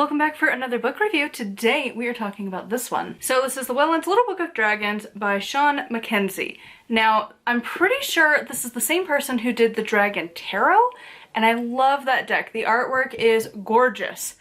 Welcome back for another book review. Today we are talking about this one. So this is Llewellyn's Little Book of Dragons by Shawn MacKenzie. Now, I'm pretty sure this is the same person who did the Dragon Tarot, and I love that deck. The artwork is gorgeous.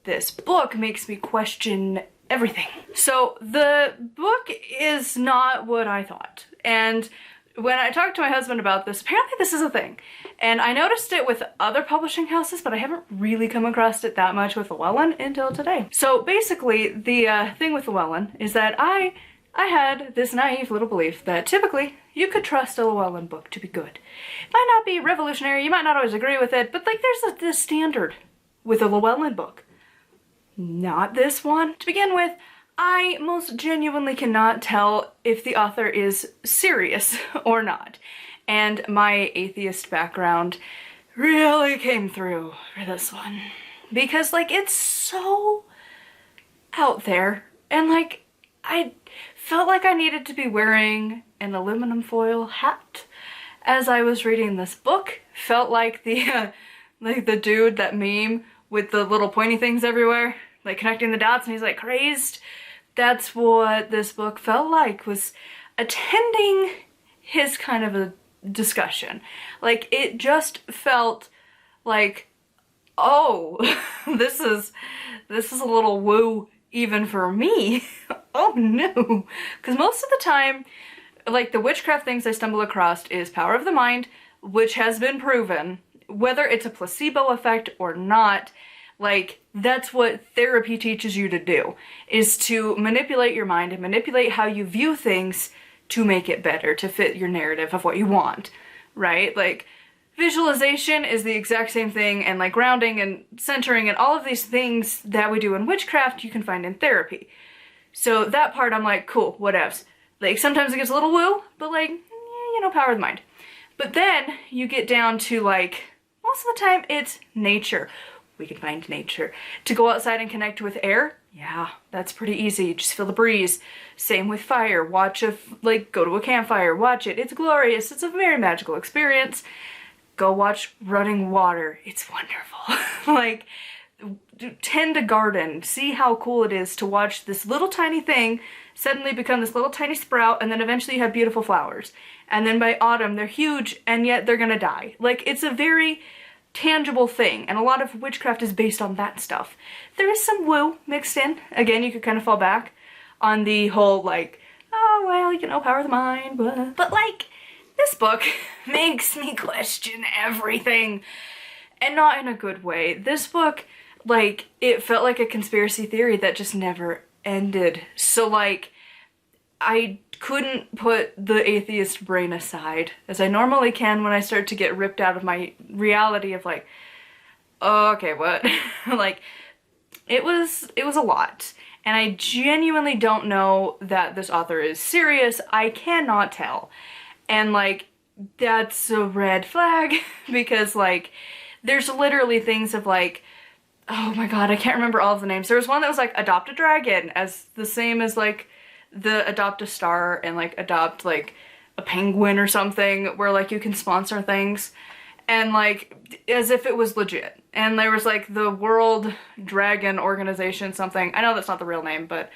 This book makes me question everything. So the book is not what I thought. And when I talked to my husband about this, apparently this is a thing. And I noticed it with other publishing houses, but I haven't really come across it that much with Llewellyn until today. So basically, the thing with Llewellyn is that I had this naive little belief that typically you could trust a Llewellyn book to be good. It might not be revolutionary, you might not always agree with it, but like there's this standard with a Llewellyn book. Not this one. To begin with, I most genuinely cannot tell if the author is serious or not. And my atheist background really came through for this one. Because, like, it's so out there. And, like, I felt like I needed to be wearing an aluminum foil hat as I was reading this book. Felt like the dude, that meme with the little pointy things everywhere, like connecting the dots, and he's like crazed. That's what this book felt like, was attending his kind of a discussion. Like, it just felt like, oh, this is a little woo even for me. Oh no. Because most of the time, like, the witchcraft things I stumble across is power of the mind, which has been proven, whether it's a placebo effect or not. Like, that's what therapy teaches you to do, is to manipulate your mind and manipulate how you view things to make it better, to fit your narrative of what you want, right? Like, visualization is the exact same thing, and like grounding and centering and all of these things that we do in witchcraft you can find in therapy. So that part I'm like, cool, whatevs. Like, sometimes it gets a little woo, but like, you know, power of the mind. But then you get down to, like, most of the time it's nature. We can find nature. To go outside and connect with air, yeah, that's pretty easy. Just feel the breeze. Same with fire. Go to a campfire, watch it. It's glorious. It's a very magical experience. Go watch running water. It's wonderful. Like, tend a garden. See how cool it is to watch this little tiny thing suddenly become this little tiny sprout, and then eventually you have beautiful flowers. And then by autumn, they're huge, and yet they're gonna die. Like, it's a very tangible thing, and a lot of witchcraft is based on that stuff. There is some woo mixed in. Again, you could kind of fall back on the whole, like, oh, well, you know, power of the mind, blah. But, like, this book makes me question everything, and not in a good way. This book, like, it felt like a conspiracy theory that just never ended. So, like, I couldn't put the atheist brain aside, as I normally can when I start to get ripped out of my reality of, like, oh, okay, what? Like, it was a lot. And I genuinely don't know that this author is serious. I cannot tell. And, like, that's a red flag, because, like, there's literally things of, like, oh my god, I can't remember all of the names. There was one that was, like, adopt a dragon, as the same as, like, the adopt a star and, like, adopt, like, a penguin or something, where, like, you can sponsor things, and, like, as if it was legit. And there was, like, the World Dragon Organization something. I know that's not the real name, but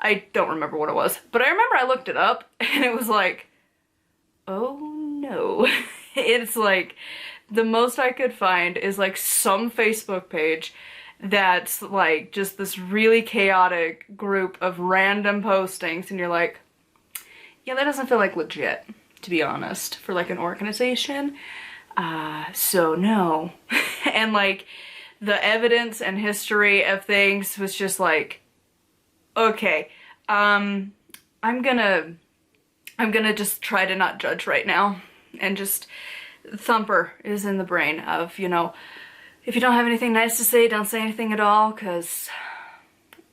I don't remember what it was. But I remember I looked it up, and it was like, oh no. It's like, the most I could find is, like, some Facebook page that's, like, just this really chaotic group of random postings, and you're like, yeah, that doesn't feel like legit, to be honest, for, like, an organization. So no. And, like, the evidence and history of things was just like, okay, I'm gonna just try to not judge right now, and just, thumper is in the brain of, you know, if you don't have anything nice to say, don't say anything at all, because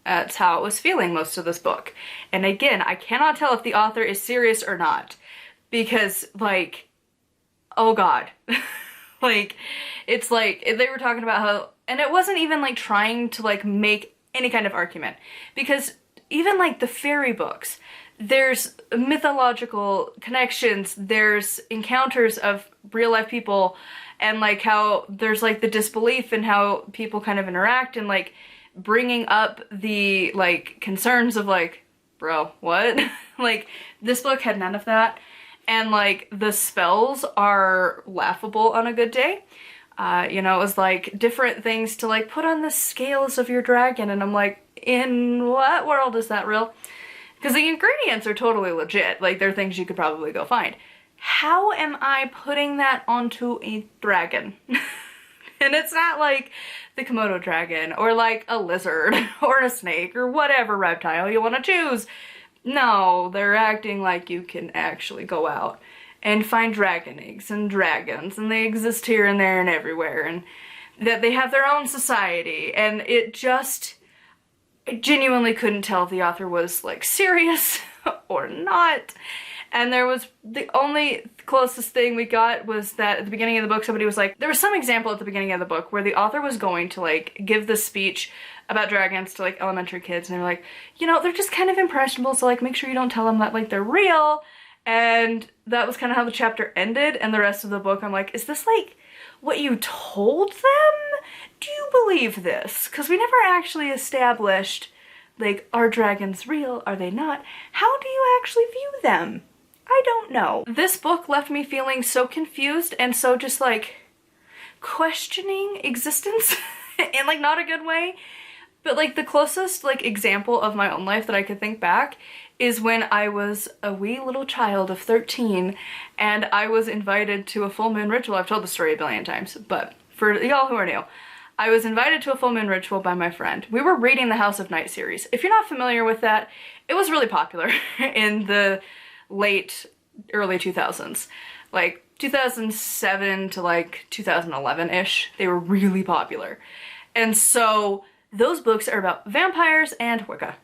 that's how it was feeling most of this book. And again, I cannot tell if the author is serious or not, because, like, oh god. Like, it's like, they were talking about how, and it wasn't even, like, trying to, like, make any kind of argument, because even, like, the fairy books, there's mythological connections, there's encounters of real life people, and like how there's like the disbelief in how people kind of interact, and like bringing up the like concerns of like, bro, what? Like, this book had none of that, and like the spells are laughable on a good day. You know, it was like different things to like put on the scales of your dragon, and I'm like, in what world is that real? Because the ingredients are totally legit, like they're things you could probably go find. How am I putting that onto a dragon? And it's not like the Komodo dragon, or like a lizard, or a snake, or whatever reptile you want to choose. No, they're acting like you can actually go out and find dragon eggs and dragons, and they exist here and there and everywhere, and that they have their own society, and I genuinely couldn't tell if the author was like serious or not. And there was, the only closest thing we got was that at the beginning of the book somebody was like, there was some example at the beginning of the book where the author was going to like give this speech about dragons to like elementary kids, and they were like, you know, they're just kind of impressionable, so like make sure you don't tell them that like they're real. And that was kind of how the chapter ended, and the rest of the book I'm like, is this like what you told them? Do you believe this? Because we never actually established like, are dragons real? Are they not? How do you actually view them? I don't know. This book left me feeling so confused and so just like questioning existence in like not a good way. But like the closest like example of my own life that I could think back is when I was a wee little child of 13 and I was invited to a full moon ritual. I've told the story a billion times, but for y'all who are new, I was invited to a full moon ritual by my friend. We were reading the House of Night series. If you're not familiar with that, it was really popular in the early 2000s. Like 2007 to like 2011-ish, they were really popular. And so those books are about vampires and Wicca.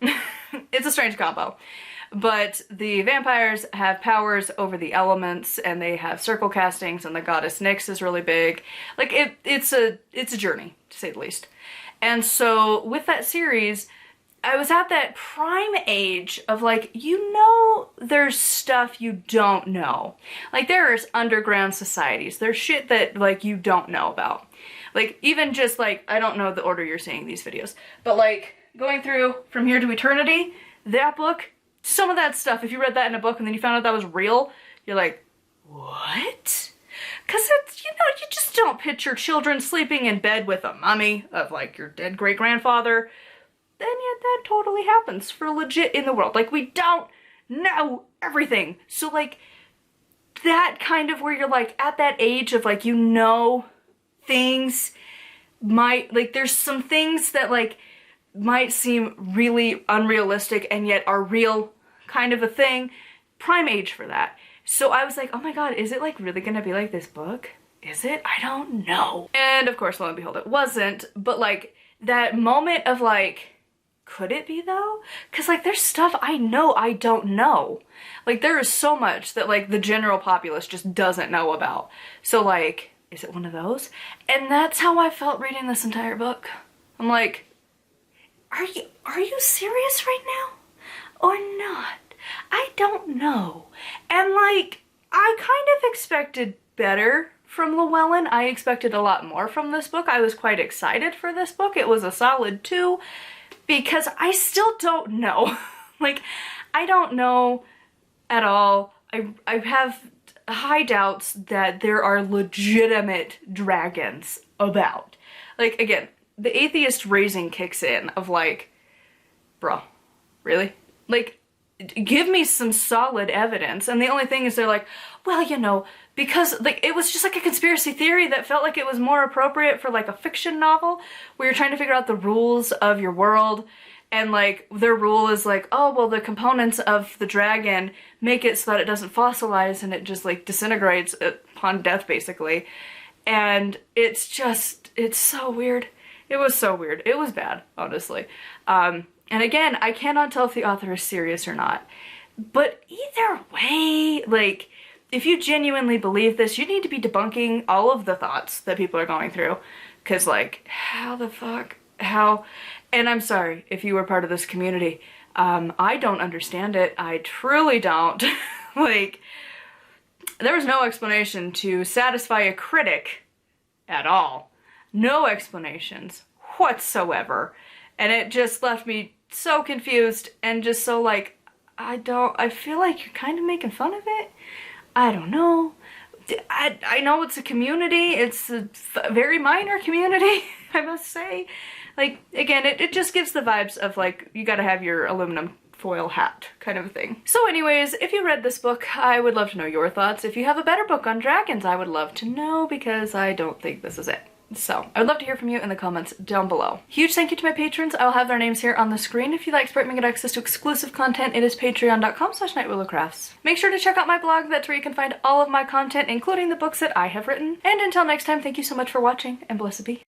It's a strange combo. But the vampires have powers over the elements, and they have circle castings, and the goddess Nyx is really big. Like, it's a journey, to say the least. And so with that series, I was at that prime age of like, you know, there's stuff you don't know. Like, there's underground societies. There's shit that like you don't know about. Like, even just like, I don't know the order you're seeing these videos, but like going through From Here to Eternity, that book, some of that stuff, if you read that in a book and then you found out that was real, you're like, what? Because it's, you know, you just don't picture children sleeping in bed with a mummy of like your dead great-grandfather. And yet that totally happens for legit in the world. Like, we don't know everything. So like, that kind of where you're like at that age of like, you know, things might, like, there's some things that like might seem really unrealistic and yet are real, kind of a thing. Prime age for that. So I was like, oh my god, is it like really gonna be like this book? Is it? I don't know. And of course, lo and behold, it wasn't. But like that moment of like, could it be though? Because like there's stuff I know I don't know. Like there is so much that like the general populace just doesn't know about. So like, is it one of those? And that's how I felt reading this entire book. I'm like, are you serious right now? Or not? I don't know. And like, I kind of expected better from Llewellyn. I expected a lot more from this book. I was quite excited for this book. It was a solid 2 because I still don't know. Like, I don't know at all. I have high doubts that there are legitimate dragons about. Like, again, the atheist raising kicks in of like, bro, really? Like, give me some solid evidence. And the only thing is they're like, well, you know, because like it was just like a conspiracy theory that felt like it was more appropriate for like a fiction novel where you're trying to figure out the rules of your world. And like their rule is like, oh, well, the components of the dragon make it so that it doesn't fossilize and it just like disintegrates upon death, basically. And it's just, it's so weird. It was so weird. It was bad, honestly. And again, I cannot tell if the author is serious or not. But either way, like, if you genuinely believe this, you need to be debunking all of the thoughts that people are going through. Because, like, how the fuck? How? And I'm sorry if you were part of this community. I don't understand it. I truly don't. Like, there was no explanation to satisfy a critic at all. No explanations whatsoever. And it just left me so confused and just so like, I feel like you're kind of making fun of it. I don't know. I know it's a community. It's a very minor community, I must say. Like, again, it just gives the vibes of like, you gotta have your aluminum foil hat kind of a thing. So anyways, if you read this book, I would love to know your thoughts. If you have a better book on dragons, I would love to know, because I don't think this is it. So I would love to hear from you in the comments down below. Huge thank you to my patrons. I will have their names here on the screen. If you'd like support me and get access to exclusive content, it is patreon.com/nightwillowcrafts. Make sure to check out my blog. That's where you can find all of my content, including the books that I have written. And until next time, thank you so much for watching, and blessed be.